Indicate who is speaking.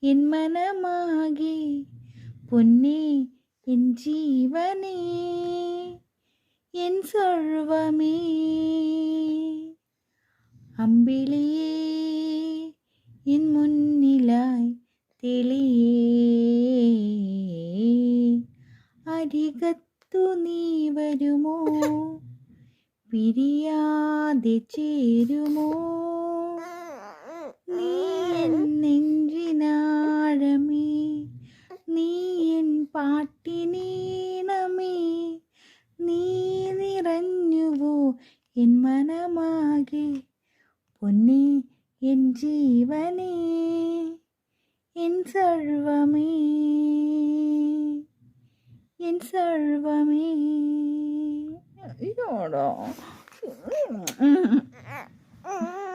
Speaker 1: N മനമാകെ പൊന്നേ N ജീവനേ N സർവമേ അമ്പിളിയേ N മുന്നിലായി തെളിയേ അരികത്തു നീ വരുമോ പിരിയാതെ ചേരുമോ നീ എൻ നെഞ്ചിനാഴമേ നീ എൻ പാട്ടിനീണമേ നീ നിറഞ്ഞുവോ എൻ മനമാകെ പൊന്നേ എൻ ജീവനേ എൻ സർവമേ എൻ സർവമേ. അയ്യോടാ